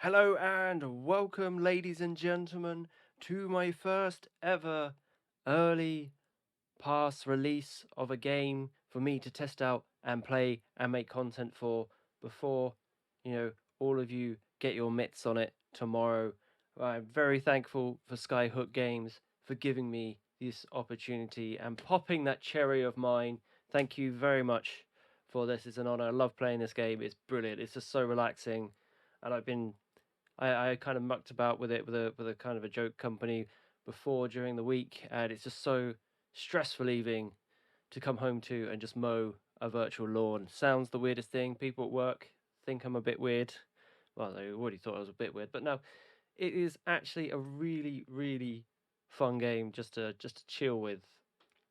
Hello and welcome, ladies and gentlemen, to my first ever early pass release of a game for me to test out and play and make content for before, all of you get your mitts on it tomorrow. I'm very thankful for Skyhook Games for giving me this opportunity and popping that cherry of mine. Thank you very much for this. It's an honor. I love playing this game. It's brilliant. It's just so relaxing, and I kind of mucked about with it with a kind of a joke company before during the week, and it's just so stressful leaving to come home to and just mow a virtual lawn. Sounds the weirdest thing. People at work think I'm a bit weird. Well, they already thought I was a bit weird, but no, it is actually a really, really fun game just to chill with,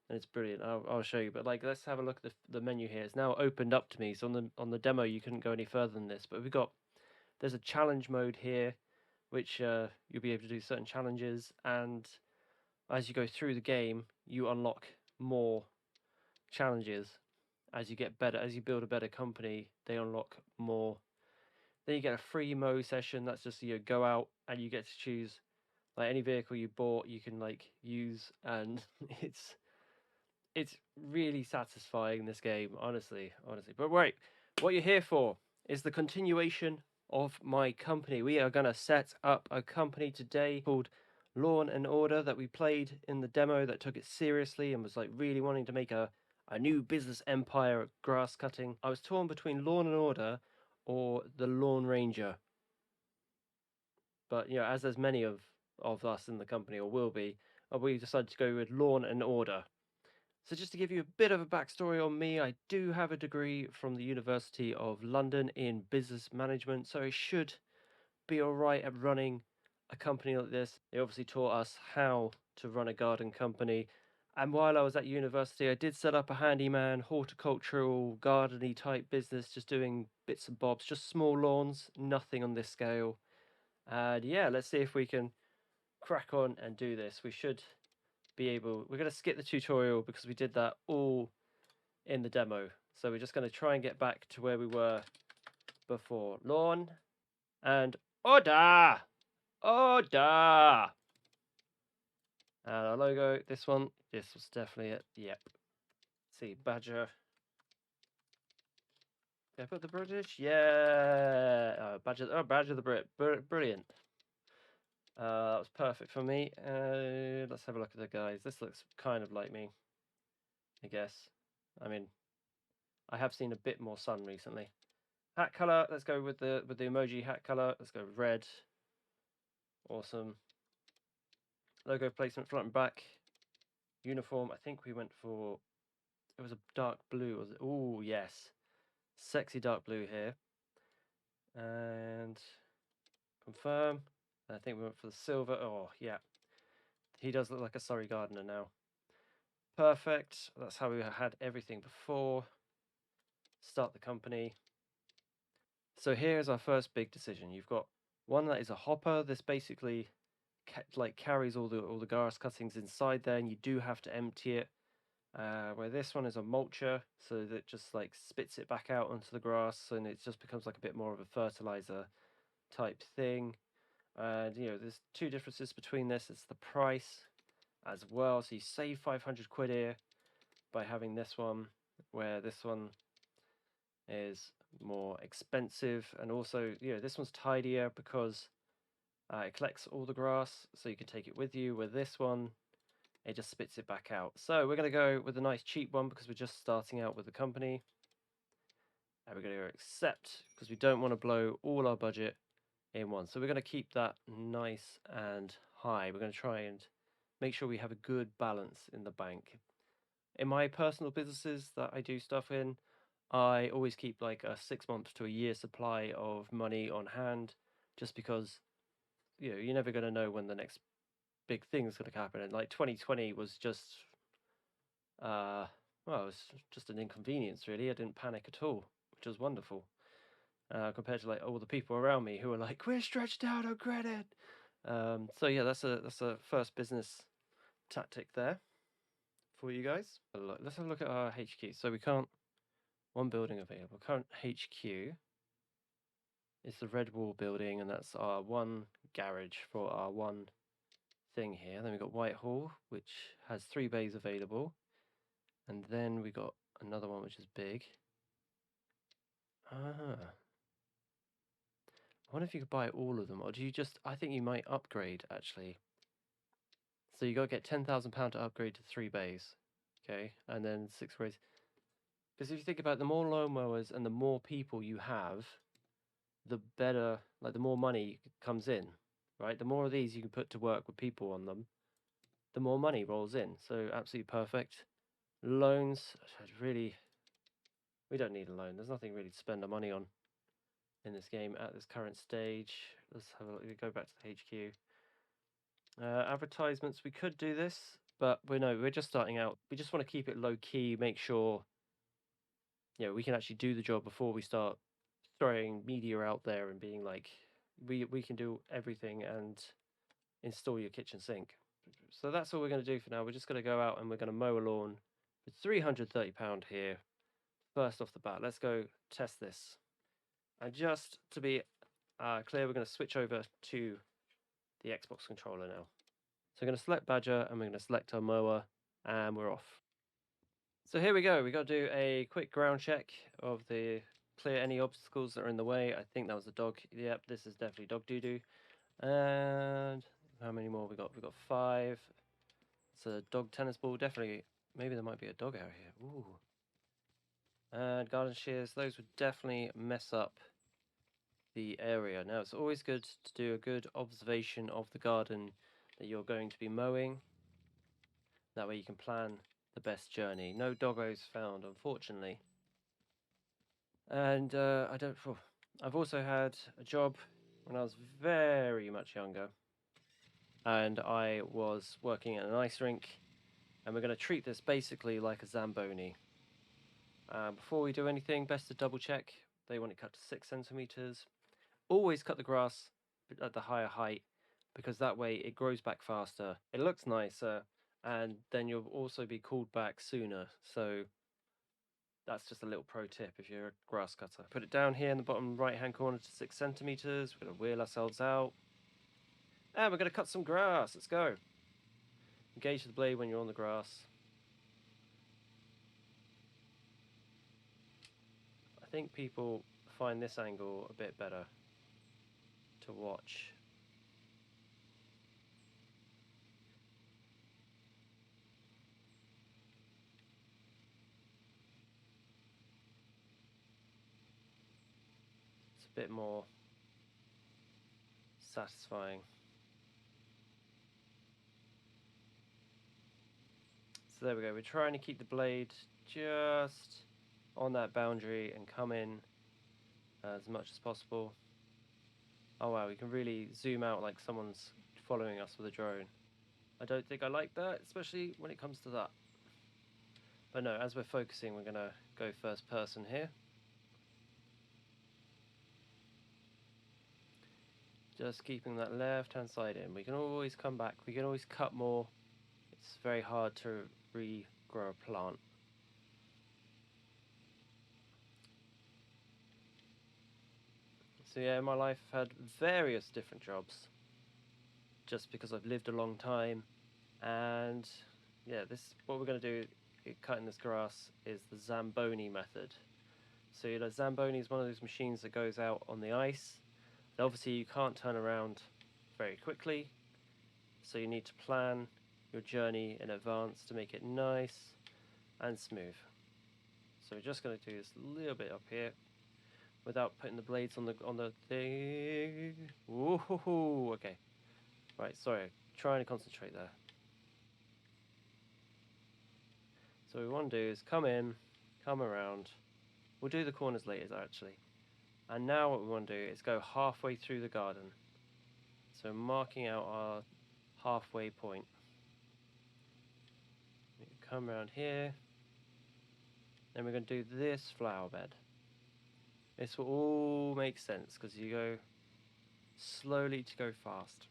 and it's brilliant. I'll show you, but like let's have a look at the menu here. It's now opened up to me. So on the demo you couldn't go any further than this, but there's a challenge mode here, which you'll be able to do certain challenges, and as you go through the game, you unlock more challenges. As you get better, as you build a better company, they unlock more. Then you get a free mow session. That's just you go out and you get to choose like any vehicle you bought, you can like use, and it's really satisfying, this game, honestly. But wait, what you're here for is the continuation of my company. We are going to set up a company today called Lawn and Order that we played in the demo that took it seriously and was like really wanting to make a new business empire at grass cutting. I was torn between Lawn and Order or the Lawn Ranger. But as there's many of us in the company, or will be, we decided to go with Lawn and Order. So, just to give you a bit of a backstory on me, I do have a degree from the University of London in business management, so I should be alright at running a company like this. They obviously taught us how to run a garden company. And while I was at university, I did set up a handyman, horticultural, gardeny type business, just doing bits and bobs, just small lawns, nothing on this scale. And yeah, let's see if we can crack on and do this. We're going to skip the tutorial because we did that all in the demo. So we're just going to try and get back to where we were before. Lawn and order! Order! And our logo, this was definitely it. Yep. See, Badger. Did I put the British? Yeah! Badger the Brit. Brilliant. That was perfect for me. Let's have a look at the guys. This looks kind of like me, I guess. I mean, I have seen a bit more sun recently. Hat color, let's go with the emoji hat color. Let's go red. Awesome. Logo placement front and back. Uniform, I think we went for, it was a dark blue, was it? Oh, yes. Sexy dark blue here. And confirm. I think we went for the silver. Oh, yeah. He does look like a Surrey gardener now. Perfect. That's how we had everything before. Start the company. So here's our first big decision. You've got one that is a hopper. This basically carries all the grass cuttings inside there, and you do have to empty it. Where this one is a mulcher, so that just like spits it back out onto the grass, and it just becomes like a bit more of a fertilizer type thing. And there's two differences between this. It's the price as well. So you save 500 quid here by having this one, where this one is more expensive, and also this one's tidier because it collects all the grass, so you can take it with you. With this one, it just spits it back out. So we're going to go with a nice cheap one because we're just starting out with the company. And we're going to go accept because we don't want to blow all our budget in one. So we're going to keep that nice and high. We're going to try and make sure we have a good balance in the bank. In my personal businesses that I do stuff in, I always keep like a 6 month to a year supply of money on hand, just because you're never going to know when the next big thing's going to happen. And like 2020 was just well, it was just an inconvenience, really. I didn't panic at all, which was wonderful, compared to like all the people around me who were like, "We're stretched out on credit." So yeah, that's a first business tactic there for you guys. Let's have a look at our HQ. So we can't, one building available. Current HQ. It's the red wall building, and that's our one garage for our one thing here. Then we've got Whitehall, which has 3 bays available. And then we got another one which is big. Ah. I wonder if you could buy all of them, or do you just... I think you might upgrade, actually. So you got to get £10,000 to upgrade to 3 bays. Okay, and then 6 bays. Because if you think about it, the more lawnmowers and the more people you have, the better, like the more money comes in, right? The more of these you can put to work with people on them, the more money rolls in. So absolutely perfect. Loans, really, we don't need a loan. There's nothing really to spend our money on in this game at this current stage. Let's have a look. We go back to the HQ. Advertisements, we could do this, but we're just starting out. We just want to keep it low key, make sure we can actually do the job before we start throwing media out there and being like, we can do everything and install your kitchen sink. So that's all we're going to do for now. We're just going to go out and we're going to mow a lawn with £330 here. First off the bat, let's go test this. And just to be clear, we're going to switch over to the Xbox controller now. So we're going to select Badger and we're going to select our mower and we're off. So here we go. We got to do a quick ground check of the clear any obstacles that are in the way. I think that was a dog. Yep, this is definitely dog doo-doo. And how many more we got? We got 5. It's a dog tennis ball. Definitely, maybe there might be a dog out here. Ooh. And garden shears. Those would definitely mess up the area. Now, it's always good to do a good observation of the garden that you're going to be mowing. That way you can plan the best journey. No doggos found, unfortunately. And I've also had a job when I was very much younger, and I was working at an ice rink, and we're going to treat this basically like a Zamboni. Before we do anything, best to double check. They want it cut to 6 centimeters. Always cut the grass at the higher height, because that way it grows back faster, it looks nicer, and then you'll also be called back sooner. So that's just a little pro tip if you're a grass cutter. Put it down here in the bottom right hand corner to 6 centimeters. We're going to wheel ourselves out. And we're going to cut some grass. Let's go. Engage the blade when you're on the grass. I think people find this angle a bit better to watch. It's a bit more satisfying. So there we go. We're trying to keep the blade just on that boundary and come in as much as possible. Oh wow, we can really zoom out like someone's following us with a drone. I don't think I like that, especially when it comes to that. But no, as we're focusing, we're going to go first person here. Just keeping that left-hand side in. We can always come back. We can always cut more. It's very hard to regrow a plant. So yeah, in my life I've had various different jobs, just because I've lived a long time. And yeah, what we're going to do cutting this grass is the Zamboni method. So Zamboni is one of those machines that goes out on the ice. And obviously you can't turn around very quickly, so you need to plan your journey in advance to make it nice and smooth. So we're just going to do this a little bit up here without putting the blades on the thing. Woohoo! Okay. Right, sorry, trying to concentrate there. So what we want to do is come in, come around. We'll do the corners later actually. And now what we want to do is go halfway through the garden. So marking out our halfway point. We can come around here. Then we're going to do this flower bed. This will all make sense because you go slowly to go fast.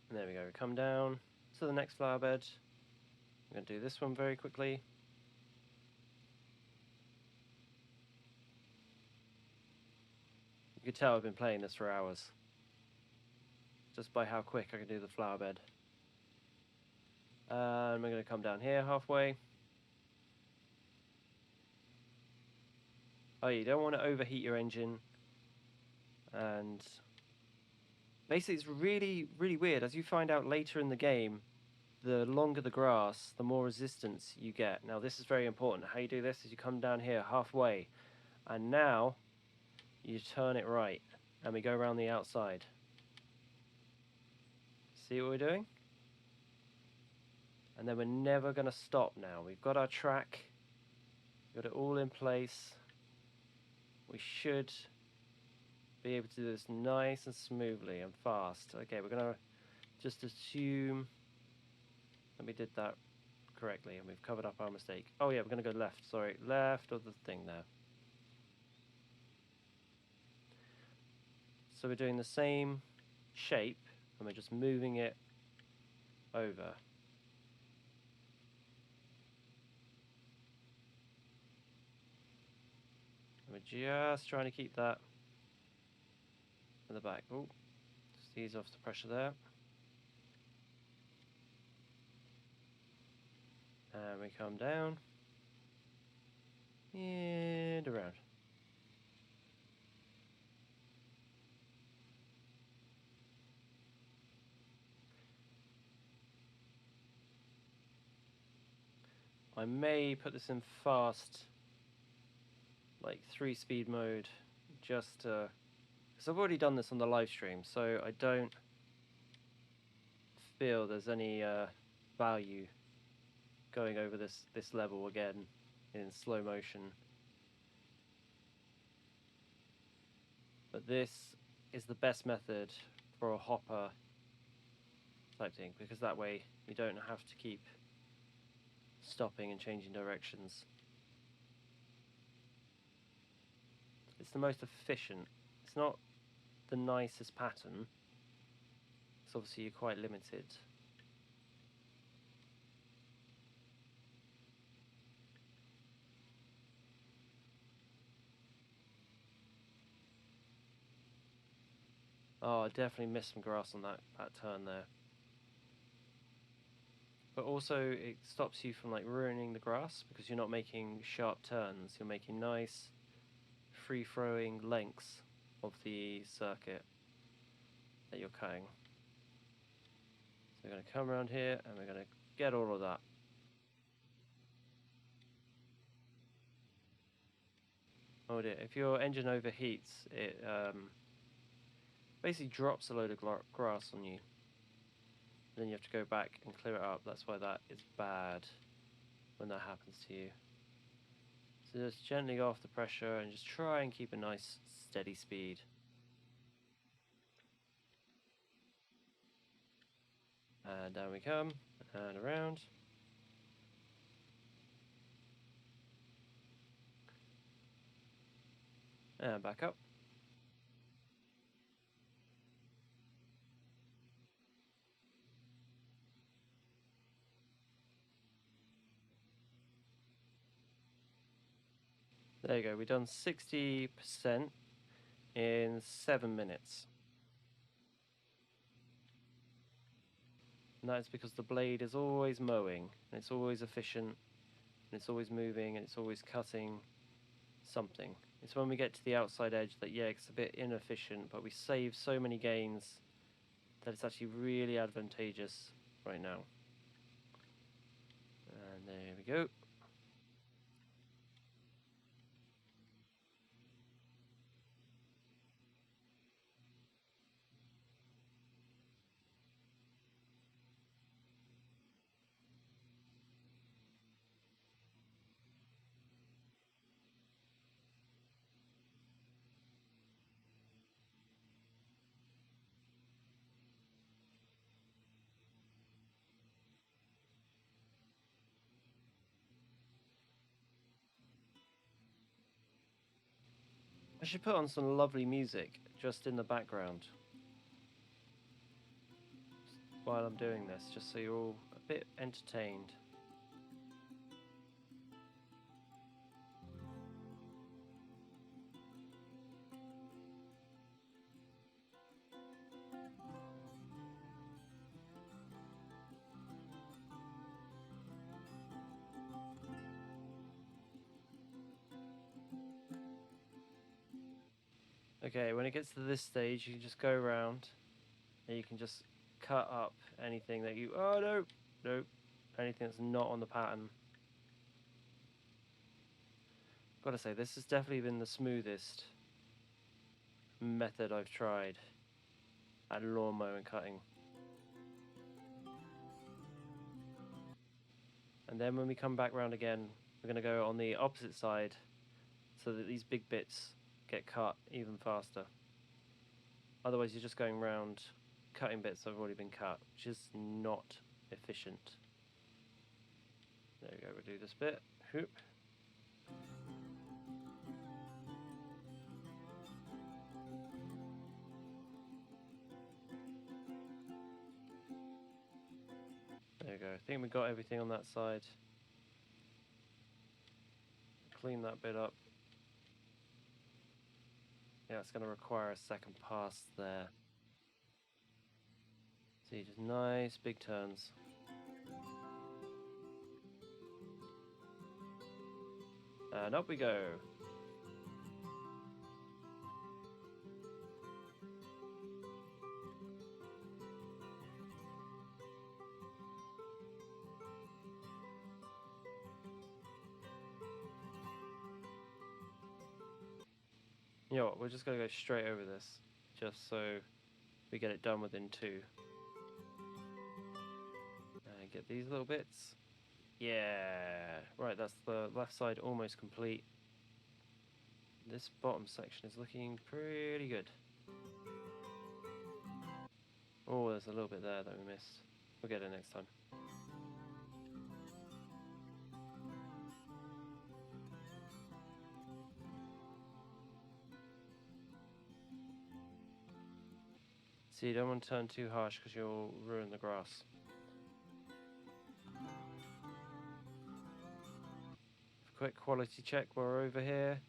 And there we go. We come down to the next flower bed. I'm going to do this one very quickly. You can tell I've been playing this for hours, just by how quick I can do the flower bed. And we're going to come down here halfway. Oh, you don't want to overheat your engine. And basically it's really, really weird. As you find out later in the game, the longer the grass, the more resistance you get. Now this is very important. How you do this is you come down here halfway, and now you turn it right, and we go around the outside. See what we're doing? And then we're never going to stop now. We've got our track, got it all in place. We should be able to do this nice and smoothly and fast. Okay, we're going to just assume that we did that correctly and we've covered up our mistake. Oh yeah, we're going to go left, sorry, left of the thing there. So we're doing the same shape and we're just moving it over. And we're just trying to keep that in the back. Oh, just ease off the pressure there. And we come down and around. I may put this in fast, like 3-speed mode, just because I've already done this on the live stream, so I don't feel there's any value going over this level again in slow motion. But this is the best method for a hopper type thing, because that way you don't have to keep stopping and changing directions. It's the most efficient. It's not the nicest pattern, because obviously you're quite limited. Oh, I definitely missed some grass on that turn there. But also it stops you from like ruining the grass, because you're not making sharp turns, you're making nice free-flowing lengths of the circuit that you're cutting. So we're going to come around here and we're going to get all of that. Oh dear, if your engine overheats, it basically drops a load of grass on you. Then you have to go back and clear it up. That's why that is bad when that happens to you. So just gently go off the pressure and just try and keep a nice steady speed. And down we come, and around. And back up. There you go, we've done 60% in 7 minutes. And that's because the blade is always mowing, and it's always efficient, and it's always moving, and it's always cutting something. It's when we get to the outside edge that, yeah, it's a bit inefficient, but we save so many gains that it's actually really advantageous right now. And there we go. I should put on some lovely music just in the background while I'm doing this, just so you're all a bit entertained. Okay, when it gets to this stage, you can just go around and you can just cut up anything that you... Oh, no! Nope. Anything that's not on the pattern. Gotta say, this has definitely been the smoothest method I've tried at lawn mowing cutting. And then when we come back round again, we're going to go on the opposite side so that these big bits get cut even faster. Otherwise you're just going round cutting bits that have already been cut, which is not efficient. There we go, we'll do this bit. Whoop. There we go, I think we got everything on that side. Clean that bit up. Yeah, it's going to require a second pass there. See, just nice big turns. And up we go. You know what, we're just going to go straight over this, just so we get it done within 2. And get these little bits. Yeah! Right, that's the left side almost complete. This bottom section is looking pretty good. Oh, there's a little bit there that we missed. We'll get it next time. So you don't want to turn too harsh because you'll ruin the grass. Quick quality check while we're over here.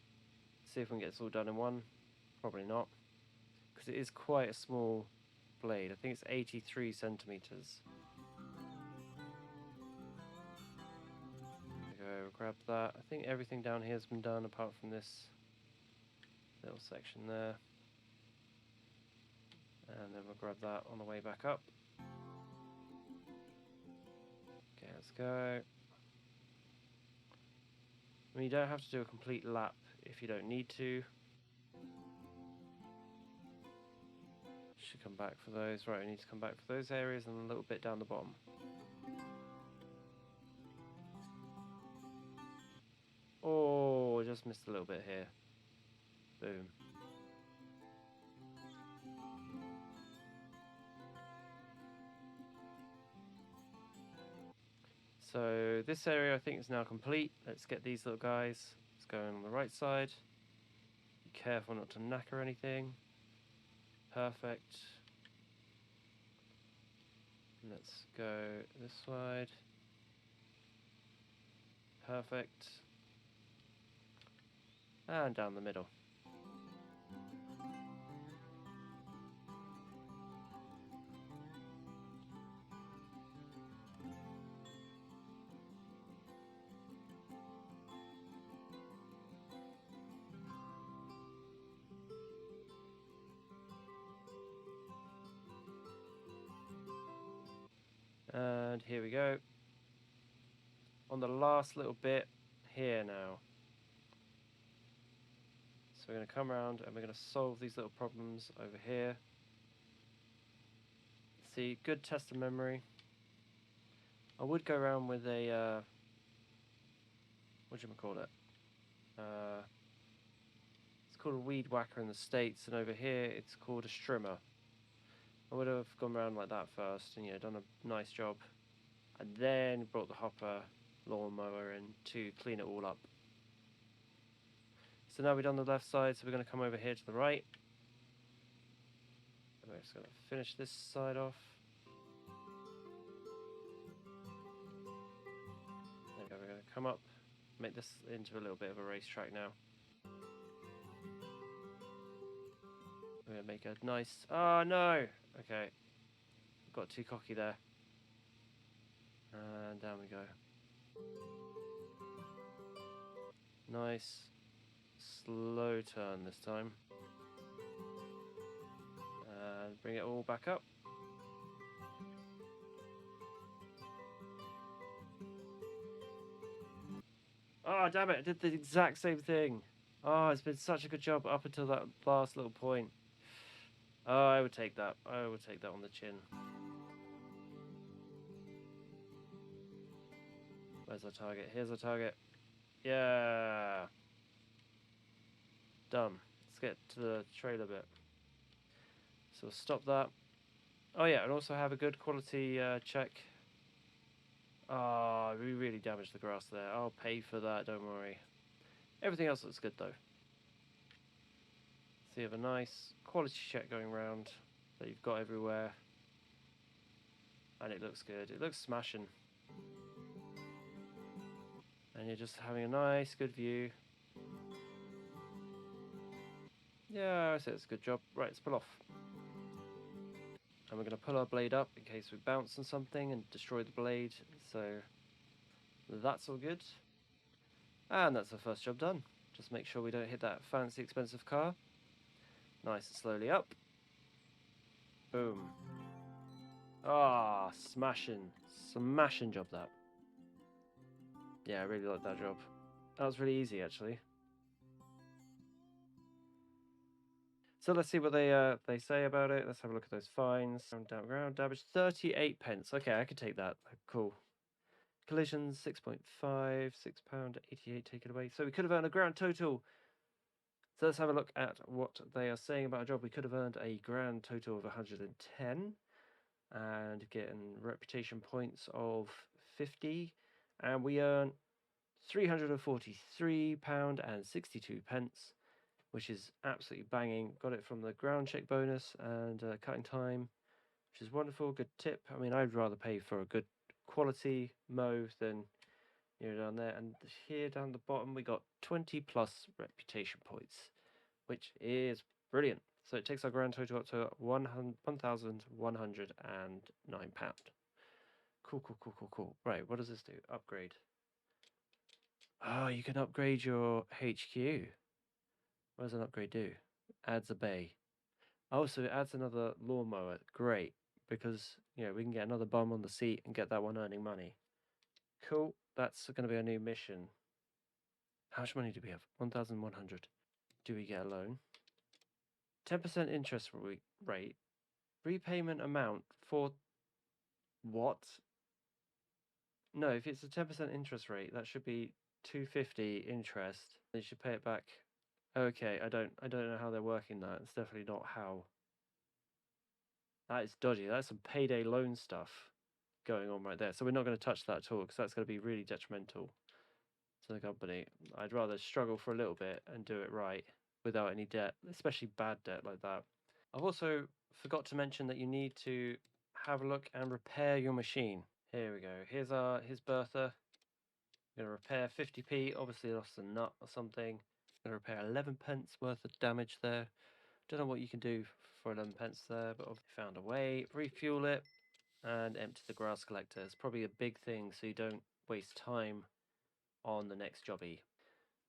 See if we can get this all done in one. Probably not, because it is quite a small blade. I think it's 83 centimeters. There we go, grab that. I think everything down here has been done apart from this little section there. And then we'll grab that on the way back up. Okay, let's go. I mean, you don't have to do a complete lap if you don't need to. Should come back for those. Right, we need to come back for those areas and a little bit down the bottom. Oh, just missed a little bit here. Boom. So this area I think is now complete. Let's get these little guys. Let's go on the right side. Be careful not to knacker anything. Perfect. Let's go this side. Perfect. And down the middle. And here we go. On the last little bit here now. So we're going to come around and we're going to solve these little problems over here. See, good test of memory. I would go around with a, whatchamacallit? It's called a weed whacker in the States, and over here it's called a strimmer. I would have gone around like that first and done a nice job, and then brought the hopper lawnmower in to clean it all up. So now we've done the left side, so we're going to come over here to the right. And we're just going to finish this side off. There we go, we're going to come up, make this into a little bit of a racetrack now. We're going to make a nice... Oh no! Okay, got too cocky there. And down we go. Nice slow turn this time. And bring it all back up. Oh, damn it, I did the exact same thing. Oh, it's been such a good job up until that last little point. Oh, I would take that. I would take that on the chin. Where's our target? Here's our target. Yeah. Done. Let's get to the trailer bit. So we'll stop that. Oh yeah, and also have a good quality check. Ah, we really damaged the grass there. I'll pay for that, don't worry. Everything else looks good though. So you have a nice quality check going around that you've got everywhere. And it looks good. It looks smashing. And you're just having a nice, good view. Yeah, I say it's a good job. Right, let's pull off. And we're going to pull our blade up in case we bounce on something and destroy the blade. So that's all good. And that's the first job done. Just make sure we don't hit that fancy expensive car. Nice and slowly up. Boom. Ah, smashing. Smashing job that. Yeah, I really like that job. That was really easy actually. So let's see what they say about it. Let's have a look at those fines. Ground damage 38 pence. Okay, I could take that. Cool. Collisions 6.5, £6.88 taken away. So we could have earned a grand total. So let's have a look at what they are saying about a job. We could have earned a grand total of 110 and getting reputation points of 50. And we earn £343.62, which is absolutely banging. Got it from the ground check bonus and cutting time, which is wonderful. Good tip. I mean, I'd rather pay for a good quality mow than down there. And here down the bottom, we got 20 plus reputation points, which is brilliant. So it takes our grand total up to £1,109. Cool, cool, cool, cool, cool. Right, what does this do? Upgrade. Oh, you can upgrade your HQ. What does an upgrade do? Adds a bay. Oh, so it adds another lawnmower. Great, because we can get another bum on the seat and get that one earning money. Cool. That's going to be a new mission. How much money do we have? 1,100. Do we get a loan? 10% interest rate. Repayment amount for what? No, if it's a 10% interest rate, that should be 250 interest. They should pay it back. Okay, I don't know how they're working that. It's definitely not how. That is dodgy. That's some payday loan stuff going on right there. So we're not going to touch that at all because that's going to be really detrimental to the company. I'd rather struggle for a little bit and do it right without any debt, especially bad debt like that. I've also forgot to mention that you need to have a look and repair your machine. Here we go. Here's Bertha. I'm going to repair 50p. Obviously lost a nut or something. I'm going to repair 11 pence worth of damage there. Don't know what you can do for 11 pence there, but I've found a way. Refuel it and empty the grass collector. It's probably a big thing so you don't waste time on the next jobby.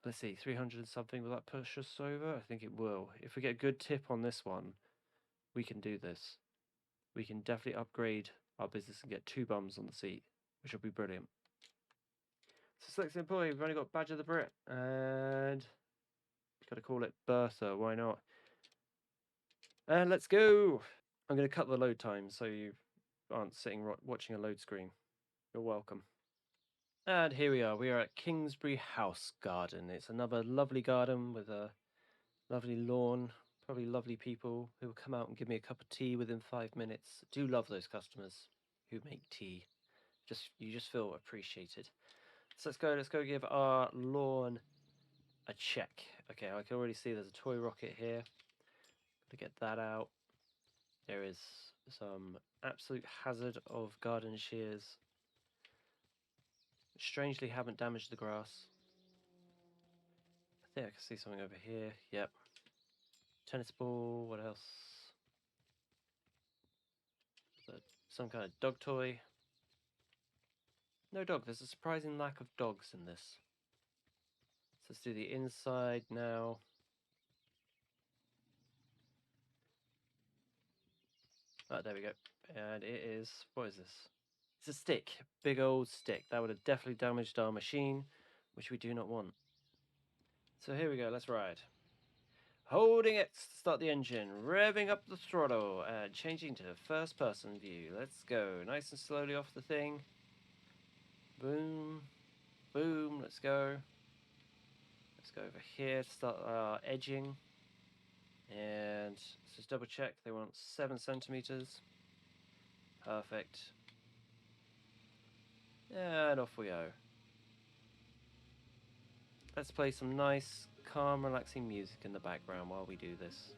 Let's see, 300 and something. Will that push us over? I think it will. If we get a good tip on this one, we can do this. We can definitely upgrade our business and get 2 bums on the seat, which will be brilliant. So select employee, we've only got Badger the Brit, and got to call it Bertha, why not? And let's go! I'm going to cut the load time so you aren't sitting watching a load screen. You're welcome. And here we are at Kingsbury House Garden. It's another lovely garden with a lovely lawn, probably lovely people who will come out and give me a cup of tea within 5 minutes. I do love those customers who make tea. You just feel appreciated. So let's go give our lawn a check. Okay, I can already see there's a toy rocket here. Gotta get that out. There is some absolute hazard of garden shears. Strangely haven't damaged the grass. I think I can see something over here. Yep. Tennis ball, what else? Some kind of dog toy. No dog, there's a surprising lack of dogs in this. So let's do the inside now. Oh, there we go. And it is, what is this? It's a stick, big old stick. That would have definitely damaged our machine, which we do not want. So here we go, let's ride. Holding it, start the engine, revving up the throttle, and changing to first person view. Let's go, nice and slowly off the thing. Boom, boom, let's go. Let's go over here to start our edging. And let's just double check, they want 7 centimeters. Perfect. And off we go. Let's play some nice, calm, relaxing music in the background while we do this.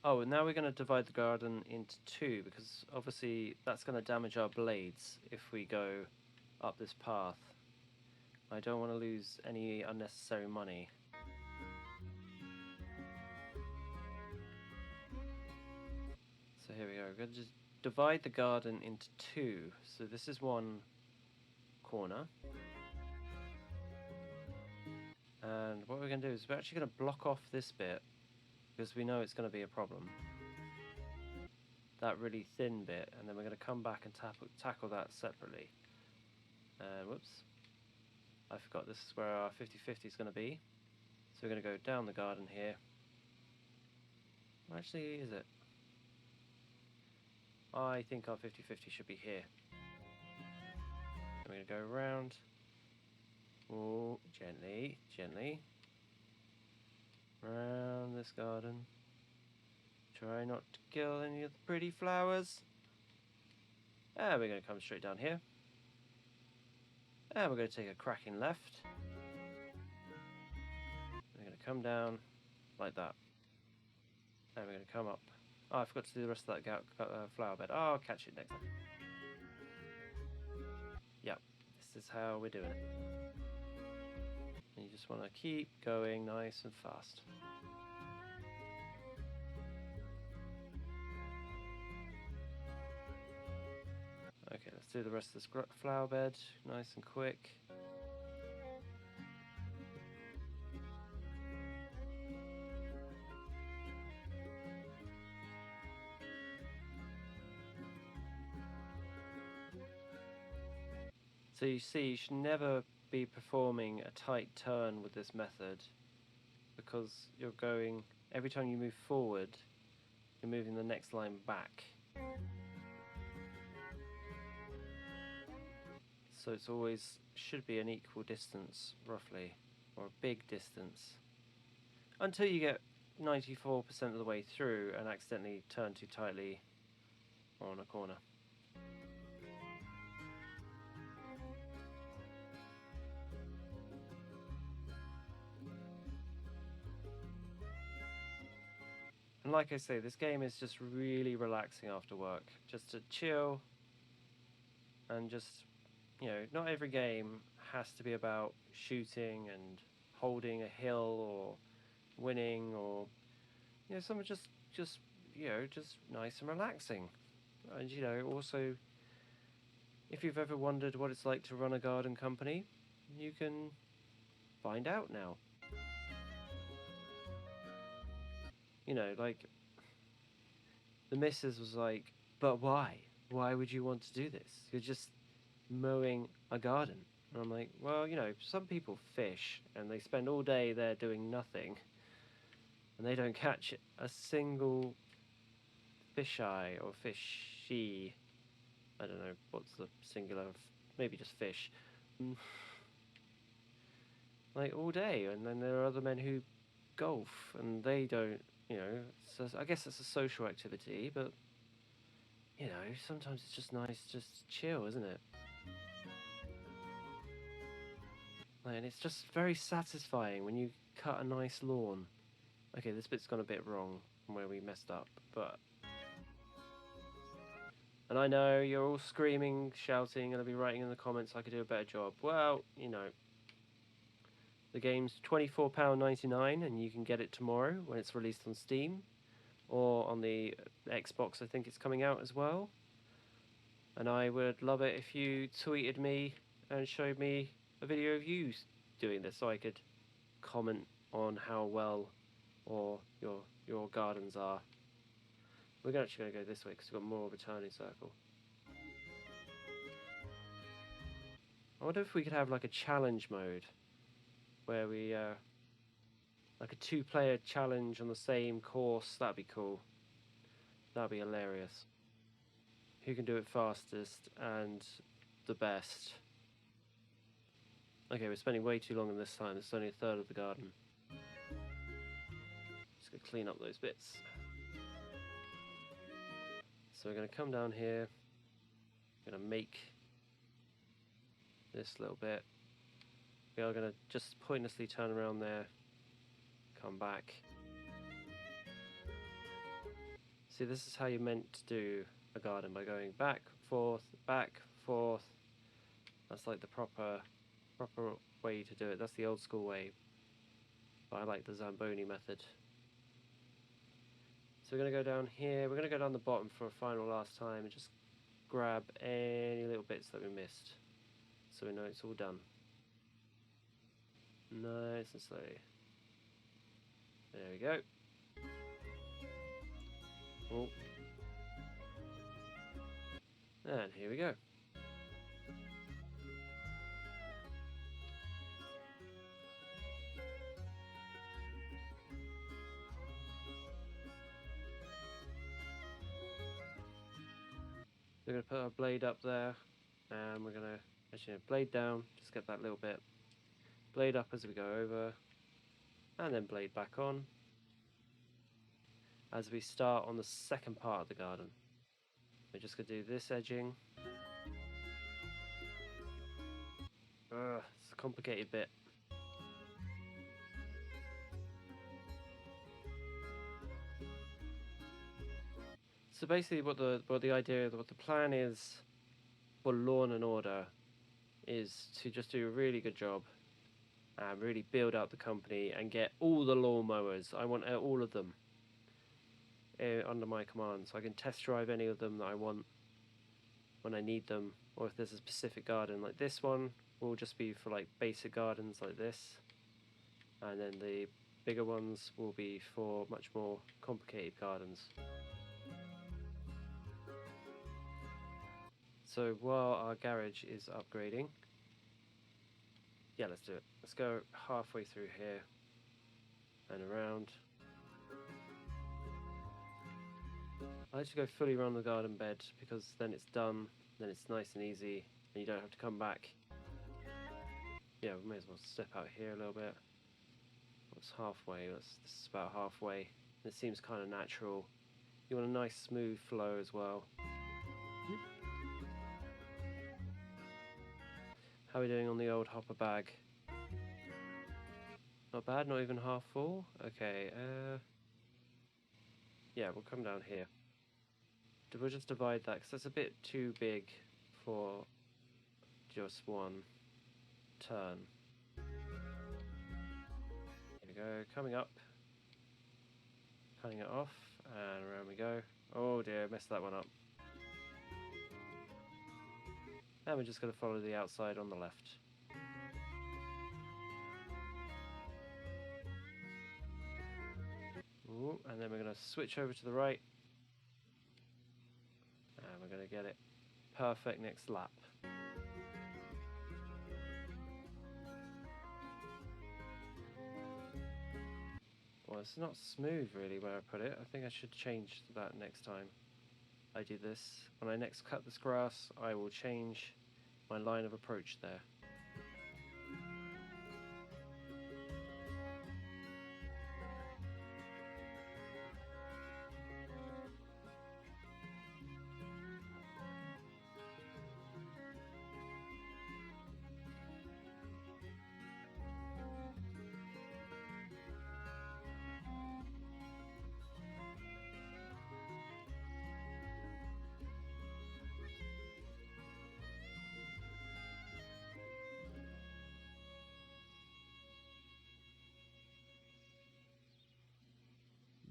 Oh, and now we're going to divide the garden into 2, because obviously that's going to damage our blades if we go up this path. I don't want to lose any unnecessary money. So here we go. We're going to just divide the garden into 2. So this is one corner. And what we're going to do is we're actually going to block off this bit, because we know it's going to be a problem. That really thin bit, and then we're going to come back and tackle that separately. Whoops. I forgot this is where our 50-50 is going to be. So we're going to go down the garden here. Actually, is it? I think our 50-50 should be here. And we're going to go around. Oh, gently, gently. Around this garden. Try not to kill any of the pretty flowers. And we're going to come straight down here. And we're going to take a cracking left. We're going to come down like that. And we're going to come up. Oh, I forgot to do the rest of that flower bed. Oh, I'll catch it next time. Yep, this is how we're doing it. And you just want to keep going nice and fast. Okay, let's do the rest of this flower bed nice and quick. So you see, you should never be performing a tight turn with this method, because you're going, every time you move forward, you're moving the next line back. So it's always, should be an equal distance, roughly, or a big distance. Until you get 94% of the way through and accidentally turn too tightly on a corner. And like I say, this game is just really relaxing after work, just to chill and just, you know, not every game has to be about shooting and holding a hill or winning, or, you know, some are just you know, just nice and relaxing. And, you know, also, if you've ever wondered what it's like to run a garden company, you can find out now. You know, like, the missus was like, but why? Why would you want to do this? You're just mowing a garden. And I'm like, well, you know, some people fish and they spend all day there doing nothing, and they don't catch a single fisheye or fishy. I don't know what's the singular, maybe just fish. Like all day, and then there are other men who golf and they don't, you know, so I guess it's a social activity, but, you know, sometimes it's just nice just to chill, isn't it? And it's just very satisfying when you cut a nice lawn. Okay, this bit's gone a bit wrong from where we messed up, but... And I know you're all screaming, shouting, and I'll be writing in the comments I could do a better job. Well, you know, the game's £24.99 and you can get it tomorrow when it's released on Steam, or on the Xbox, I think it's coming out as well. And I would love it if you tweeted me and showed me a video of you doing this so I could comment on how well or your gardens are. We're actually going to go this way because we've got more of a turning circle. I wonder if we could have like a challenge mode where we like a 2-player challenge on the same course. That'd be cool. That'd be hilarious. Who can do it fastest and the best? Okay, we're spending way too long on this time. It's only a third of the garden. Just gonna clean up those bits. So we're gonna come down here. We're gonna make this little bit. We are gonna just pointlessly turn around there. Come back. See, this is how you're meant to do a garden, by going back, forth, back, forth. That's like the proper way to do it. That's the old school way. But I like the Zamboni method. So we're going to go down here. We're going to go down the bottom for a final last time and just grab any little bits that we missed, so we know it's all done. Nice and slowly. There we go. Oh. And here we go. We're going to put our blade up there, and we're going to actually blade down, just get that little bit. Blade up as we go over, and then blade back on as we start on the second part of the garden. We're just going to do this edging. It's a complicated bit. So basically what the plan is for Lawn and Order is to just do a really good job and really build out the company and get all the lawn mowers. I want all of them under my command, so I can test drive any of them that I want when I need them, or if there's a specific garden. Like this one will just be for like basic gardens like this, and then the bigger ones will be for much more complicated gardens. So while our garage is upgrading, yeah, let's do it. Let's go halfway through here and around. I like to go fully around the garden bed because then it's done, then it's nice and easy, and you don't have to come back. Yeah, we may as well step out here a little bit. It's halfway. This is about halfway. It seems kind of natural. You want a nice smooth flow as well. How are we doing on the old hopper bag? Not bad, not even half full. Okay, yeah, we'll come down here. We'll just divide that because that's a bit too big for just one turn. Here we go, coming up. Cutting it off, and around we go. Oh dear, messed that one up. And we're just going to follow the outside on the left. Ooh, and then we're going to switch over to the right. And we're going to get it perfect next lap. Well, it's not smooth really where I put it. I think I should change that next time I do this. When I next cut this grass, I will change my line of approach there.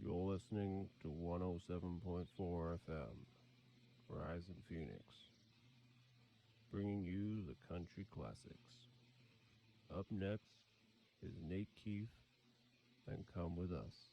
You're listening to 107.4 FM, Horizon Phoenix, bringing you the country classics. Up next is Nate Keefe and Come With Us.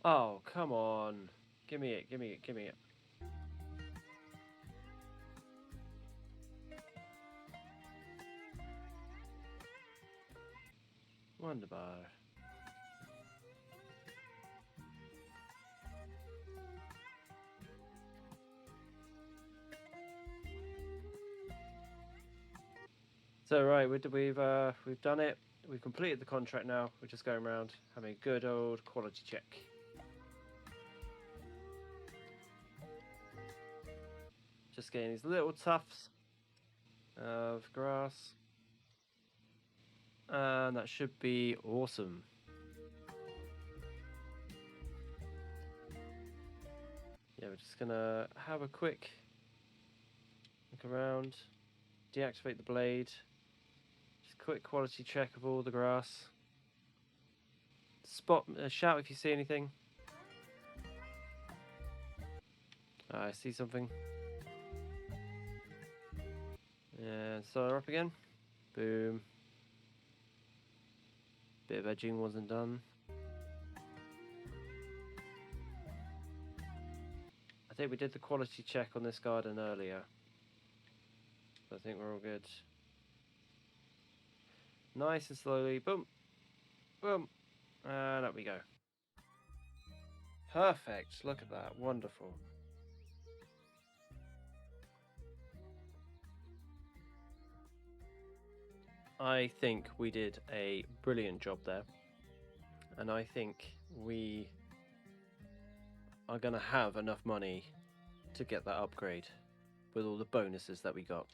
Oh, come on. Give me it, give me it, give me it. Wunderbar. So right, we've done it. We've completed the contract now. We're just going around having a good old quality check. Just getting these little tufts of grass. And that should be awesome. Yeah, we're just gonna have a quick look around, deactivate the blade, just a quick quality check of all the grass. Shout if you see anything. I see something. And start up again. Boom. Bit of edging wasn't done. I think we did the quality check on this garden earlier. So I think we're all good. Nice and slowly. Boom. Boom. And up we go. Perfect. Look at that. Wonderful. I think we did a brilliant job there. And I think we are going to have enough money to get that upgrade with all the bonuses that we got.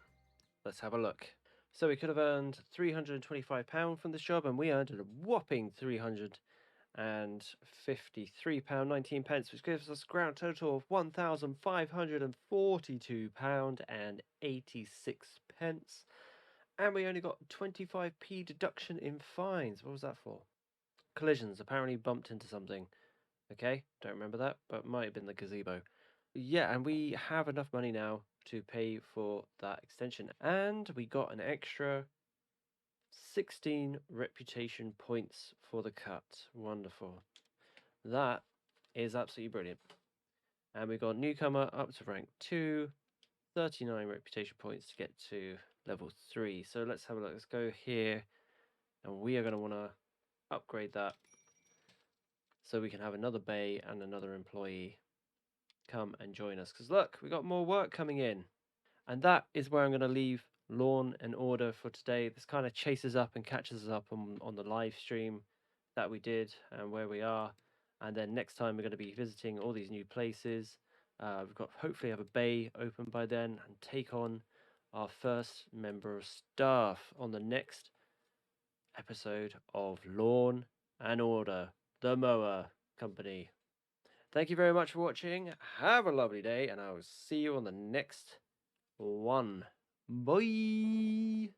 Let's have a look. So we could have earned £325 from this job, and we earned a whopping £353.19, which gives us a grand total of £1,542.86. And we only got 25p deduction in fines. What was that for? Collisions. Apparently bumped into something. Okay, don't remember that, but might have been the gazebo. Yeah, and we have enough money now to pay for that extension. And we got an extra 16 reputation points for the cut. Wonderful. That is absolutely brilliant. And we got newcomer up to rank 2, 39 reputation points to get to level 3. So let's have a look. Let's go here, and we are going to want to upgrade that so we can have another bay and another employee come and join us. Because look, we got more work coming in. And that is where I'm going to leave Lawn and Order for today. This kind of chases up and catches us up on the live stream that we did and where we are. And then next time we're going to be visiting all these new places. We've got hopefully have a bay open by then and take on our first member of staff on the next episode of Lawn and Order, the Mower Company. Thank you very much for watching. Have a lovely day, and I will see you on the next one. Bye.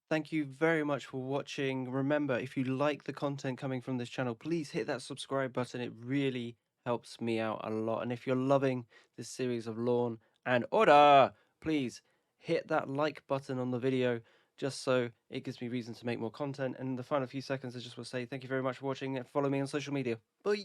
Thank you very much for watching. Remember, if you like the content coming from this channel, please hit that subscribe button. It really helps me out a lot. And if you're loving this series of lawn and order, please hit that like button on the video just so it gives me reason to make more content. And in the final few seconds, I just want to say thank you very much for watching and follow me on social media. Bye.